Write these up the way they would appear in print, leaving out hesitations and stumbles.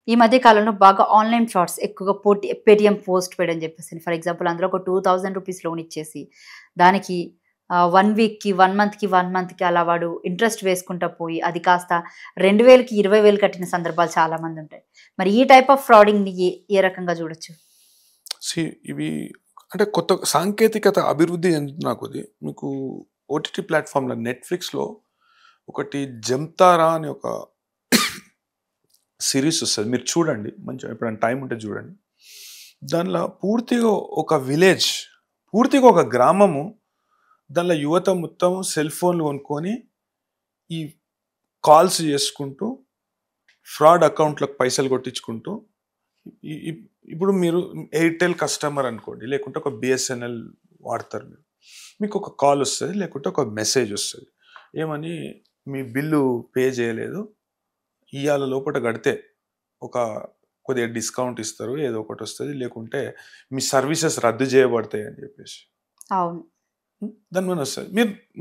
ఈ మధ్య కాలంలో బాగా ఆన్‌లైన్ ఫ్రాడ్స్ ఎక్కువగా పేటీఎం పోస్ట్ పెయిడ్ అని చెప్పేసి ఫర్ ఎగ్జాంపుల్ అందులో ఒక ₹2000 లోన్ ఇచ్చేసి దానికి 1 వీక్‌కి, 1 మంత్‌కి, 1 మంత్‌కి అలా వాడు ఇంట్రెస్ట్ వేసుకుంటా పోయి అది కాస్త 2000కి 20,000 కట్టిన సందర్భాలు చాలా మందుంటాయి. మరి ఈ టైప్ ఆఫ్ ఫ్రాడింగ్‌ని ఏ రకంగా చూడొచ్చు? ఇవి అంటే కొత్త సాంకేతికత అభివృద్ధి చెందుతున్న కొద్దీ మీకు ఓటీటీ ప్లాట్‌ఫామ్‌ల నెట్‌ఫ్లిక్స్‌లో ఒకటి 'జంతారా' అని ఒక సీరీస్ వస్తది. మీరు చూడండి. మంచిగా ఎప్పుడైనా టైం ఉంటే చూడండి. దానిలో పూర్తిగా ఒక విలేజ్, పూర్తిగా ఒక గ్రామము, దానిలో యువత మొత్తం సెల్ ఫోన్‌లు కొనుక్కొని ఈ కాల్స్ చేసుకుంటూ ఫ్రాడ్ అకౌంట్‌లకు పైసలు కొట్టించుకుంటూ ఇప్పుడు మీరు ఎయిర్టెల్ కస్టమర్ అనుకోండి, లేకుంటే ఒక బిఎస్ఎన్ఎల్ వాడతారు మీరు. మీకు ఒక కాల్ వస్తది, లేకుంటే ఒక మెసేజ్ వస్తది. ఏమని, మీ బిల్లు పే చేయలేదు, ఇయాల లోపట కడితే ఒక కొద్దిగా డిస్కౌంట్ ఇస్తారు, ఏదో ఒకటి వస్తది, లేకుంటే మీ సర్వీసెస్ రద్దు చేయబడతాయి అని చెప్పేసి. అవును. దాని మనీ వస్తది.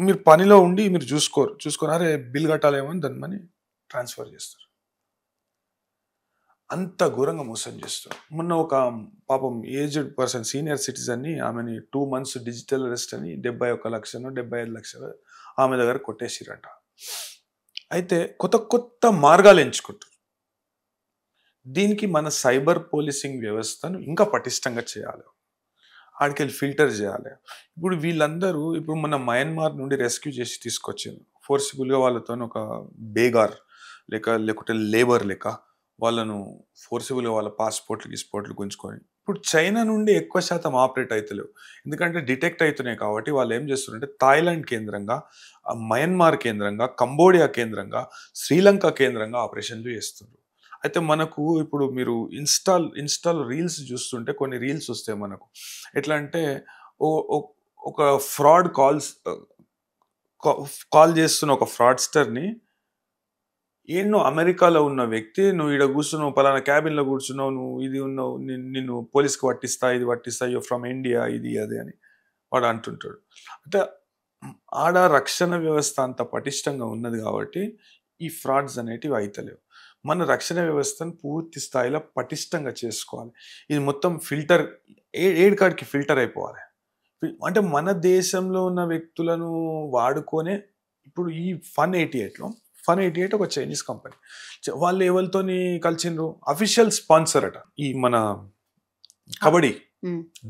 మీరు పనిలో ఉండి మీరు చూసుకోరు అరే బిల్ కట్టాలేమో అని దాని మనీ ట్రాన్స్ఫర్ చేస్తారు. అంత ఘోరంగా మోసం చేస్తారు. మొన్న ఒక పాపం ఏజ్డ్ పర్సన్, సీనియర్ సిటిజన్ని, ఆమెని 2 months డిజిటల్ అరెస్ట్ అని 71,00,000 75,00,000 ఆమె దగ్గర కొట్టేసిరంట. అయితే కొత్త కొత్త మార్గాలు ఎంచుకుంటారు. దీనికి మన సైబర్ పోలీసింగ్ వ్యవస్థను ఇంకా పటిష్టంగా చేయాలి. ఆడికెళ్ళి ఫిల్టర్ చేయాలి. ఇప్పుడు వీళ్ళందరూ ఇప్పుడు మన మయన్మార్ నుండి రెస్క్యూ చేసి తీసుకొచ్చింది. ఫోర్సిబుల్గా వాళ్ళతో ఒక బేగార్ లేకుంటే లేబర్ లెక్క వాళ్ళను ఫోర్సిబుల్గా వాళ్ళ గిస్పోర్ట్లు గుంజుకొని ఇప్పుడు చైనా నుండి ఎక్కువ శాతం ఆపరేట్ అవుతలేవు. ఎందుకంటే డిటెక్ట్ అవుతున్నాయి కాబట్టి వాళ్ళు ఏం చేస్తున్నారంటే థాయిలాండ్ కేంద్రంగా, మయన్మార్ కేంద్రంగా, కంబోడియా కేంద్రంగా, శ్రీలంక కేంద్రంగా ఆపరేషన్లు చేస్తున్నారు. అయితే మనకు ఇప్పుడు మీరు ఇన్స్టాల్ రీల్స్ చూస్తుంటే కొన్ని రీల్స్ వస్తాయి మనకు. ఎట్లా అంటే ఒక ఫ్రాడ్ కాల్ చేస్తున్న ఒక ఫ్రాడ్స్టర్ని, ఏన్నో అమెరికాలో ఉన్న వ్యక్తి, నువ్వు ఇక్కడ కూర్చున్నావు, పలానా క్యాబిన్లో కూర్చున్నావు, నువ్వు ఇది ఉన్నావు, నిన్ను పోలీస్కి పట్టిస్తా, ఇది పట్టిస్తా, యూ ఫ్రమ్ ఇండియా, ఇది అది అని వాడు అంటుంటాడు. అంటే ఆడ రక్షణ వ్యవస్థ అంత పటిష్టంగా ఉన్నది కాబట్టి ఈ ఫ్రాడ్స్ అనేటివి అయితలేవు. మన రక్షణ వ్యవస్థను పూర్తి స్థాయిలో పటిష్టంగా చేసుకోవాలి. ఇది మొత్తం ఫిల్టర్, ఏడుకాడికి ఫిల్టర్ అయిపోవాలి. అంటే మన దేశంలో ఉన్న వ్యక్తులను వాడుకొనే ఇప్పుడు ఈ Fun88 ఒక చైనీస్ కంపెనీ. వాళ్ళు ఎవరితోని కలిసిండ్రు, అఫీషియల్ స్పాన్సర్ అట ఈ మన kabaddi,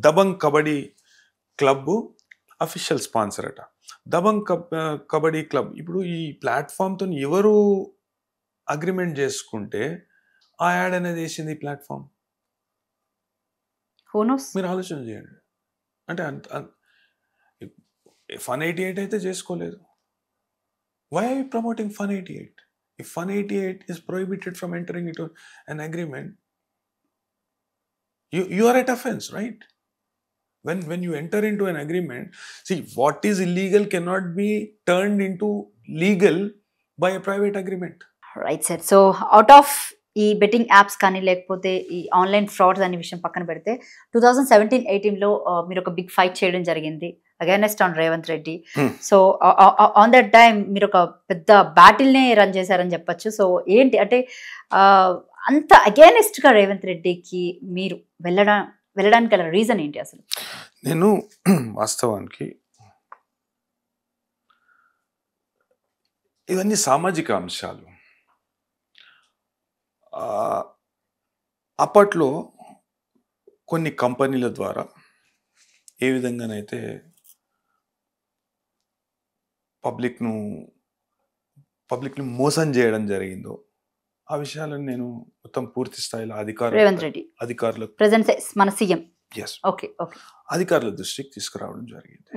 Dabangg kabaddi club official sponsor అట. దబంగ్ కబడ్డీ క్లబ్ ఇప్పుడు ఈ ప్లాట్ఫామ్తో ఎవరు అగ్రిమెంట్ చేసుకుంటే ఆ యాడ్ అనేది వేసింది ఈ ప్లాట్ఫామ్. మీరు ఆలోచన చేయండి. అంటే Fun88 అయితే చేసుకోలేదు. Why are you promoting Fun88? If Fun88 is prohibited from entering into an agreement, you are at offense, right? When you enter into an agreement, see, what is illegal cannot be turned into legal by a private agreement. Right, sir. So out of ఈ betting apps కానీ లేకపోతే ఈ online frauds అనే విషయం పక్కన పెడితే 2017-18లో మీరు ఒక బిగ్ ఫైట్ చేయడం జరిగింది against on Revanth Reddy. So on that time మీరు ఒక పెద్ద బ్యాటిల్నే రన్ చేశారని చెప్పొచ్చు. సో ఏంటి అంటే అంత అగైనెస్ట్గా రేవంత్ రెడ్డికి మీరు వెళ్ళడానికి గల రీజన్ ఏంటి అసలు? నేను వాస్తవానికి ఇవన్నీ సామాజిక అంశాలు. అప్పట్లో కొన్ని కంపెనీల ద్వారా ఏ విధంగానైతే పబ్లిక్ను మోసం చేయడం జరిగిందో ఆ విషయాలను నేను మొత్తం పూర్తి స్థాయిలో అధికారులకు ప్రెజెంట్ మన సీఎం అధికారుల దృష్టికి తీసుకురావడం జరిగింది.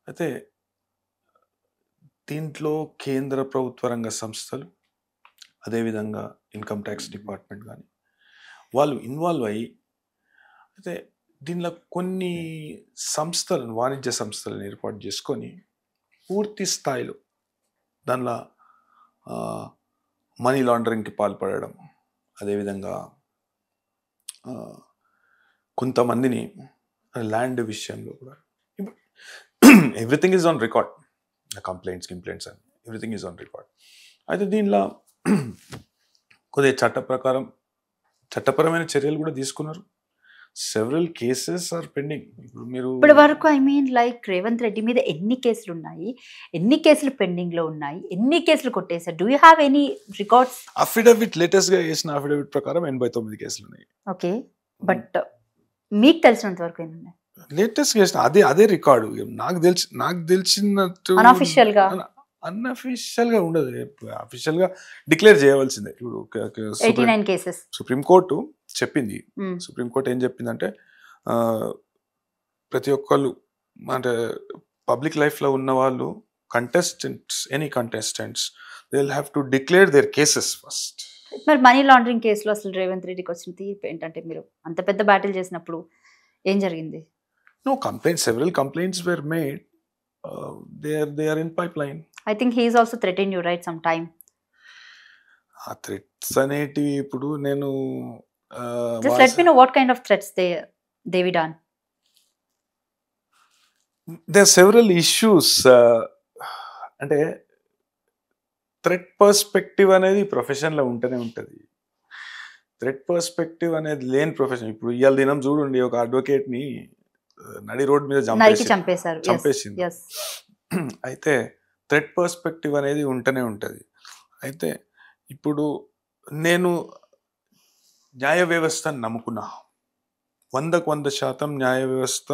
అయితే దీంట్లో కేంద్ర ప్రభుత్వ రంగ సంస్థలు, అదేవిధంగా ఇన్కమ్ ట్యాక్స్ డిపార్ట్మెంట్ కానీ వాళ్ళు ఇన్వాల్వ్ అయ్యి, అయితే దీనిలో కొన్ని సంస్థలను, వాణిజ్య సంస్థలను ఏర్పాటు చేసుకొని పూర్తి స్థాయిలో దానిలో మనీ లాండరింగ్కి పాల్పడడం, అదేవిధంగా కొంతమందిని ల్యాండ్ విషయంలో కూడా everything is on record. Complaints and everything is on record. అయితే దీనిలో కొద్దిగా చట్టపరమైన చర్యలు కూడా తీసుకున్నారు. Several cases are pending. ఇప్పుడు మీరు ఇప్పటి వరకు I mean like Revanth Reddy మీద ఎన్ని కేసులు ఉన్నాయి, ఎన్ని కేసులు పెండింగ్ లో ఉన్నాయి, ఎన్ని కేసులు కొట్టేశారు? Do you have any records? Affidavit latest గా చేసిన అఫిడవిట్ ప్రకారం 89 కేసులు ఉన్నాయి. ఓకే, బట్ మీకు తెలిసినంత వరకు ఎన్ని ఉన్నాయి? లేటెస్ట్ చేసిన అదే రికార్డు. నాకు తెలిసినట్టు అన్అఫిషియల్ గా అన్అఫిషియల్ గా ఉండదు, అఫిషియల్ గా డిక్లేర్ చేయవలసిందే. ఇప్పుడు 89 కేసెస్ సుప్రీంకోర్టు చెప్పింది. సుప్రీంకోర్టు ఏం చెప్పిందంటే ప్రతి ఒక్కళ్ళు అంటే పబ్లిక్ లైఫ్ లో ఉన్న వాళ్ళు any contestants they will have to declare their cases first. మరి మనీ లాండరింగ్ కేసులో అసలు రేవంత్ రెడ్డికి వచ్చిన తీర్పు ఏంటంటే, మీరు అంత పెద్ద బ్యాటిల్ చేసినప్పుడు ఏం జరిగింది? No complaints, several complaints were made. They are in pipeline. I think he is also threatening you, right, some time. ఆ థ్రెట్స్ అనేటివి ఇప్పుడు నేను Just let me know what kind of threats they be done. There are several issues. అంటే threat perspective అనేది ప్రొఫెషన్లో ఉంటూనే ఉంటుంది. Threat perspective అనేది లేని ప్రొఫెషన్. ఇప్పుడు ఇవాళ దినం చూడండి, ఒక అడ్వకేట్ని నడి రోడ్ మీద చంపేసింది. అయితే థ్రెట్ పర్స్పెక్టివ్ అనేది ఉంటూనే ఉంటుంది. అయితే ఇప్పుడు నేను న్యాయ వ్యవస్థను నమ్ముకున్నా. 100% న్యాయ వ్యవస్థ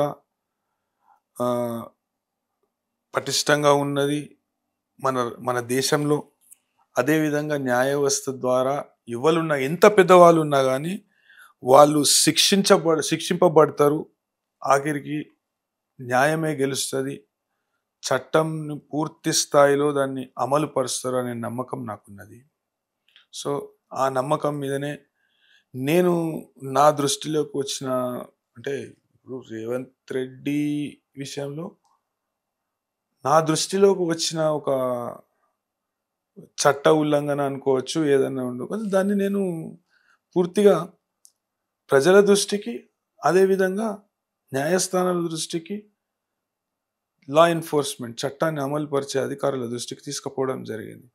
పటిష్టంగా ఉన్నది మన దేశంలో. అదేవిధంగా న్యాయ వ్యవస్థ ద్వారా ఎవరున్నా, ఎంత పెద్దవాళ్ళు ఉన్నా కానీ వాళ్ళు శిక్షింపబడతారు. ఆఖరికి న్యాయమే గెలుస్తుంది. చట్టం పూర్తి స్థాయిలో దాన్ని అమలు పరుస్తారు అనే నమ్మకం నాకున్నది. సో ఆ నమ్మకం మీదనే నేను నా దృష్టిలోకి వచ్చిన, అంటే ఇప్పుడు రేవంత్ రెడ్డి విషయంలో నా దృష్టిలోకి వచ్చిన ఒక చట్ట ఉల్లంఘన అనుకోవచ్చు, ఏదన్నా ఉండవచ్చు, దాన్ని నేను పూర్తిగా ప్రజల దృష్టికి, అదేవిధంగా న్యాయస్థానాల దృష్టికి, లా ఎన్ఫోర్స్మెంట్ చట్టాన్ని అమలు పరిచే అధికారుల దృష్టికి తీసుకుపోవడం జరిగింది.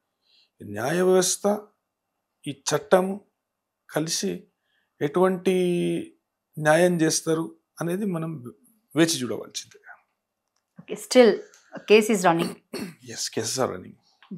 న్యాయ వ్యవస్థ, ఈ చట్టము కలిసి ఎటువంటి న్యాయం చేస్తారు అనేది మనం వేచి చూడవలసిందే. Okay, still case is running. Yes, cases are running.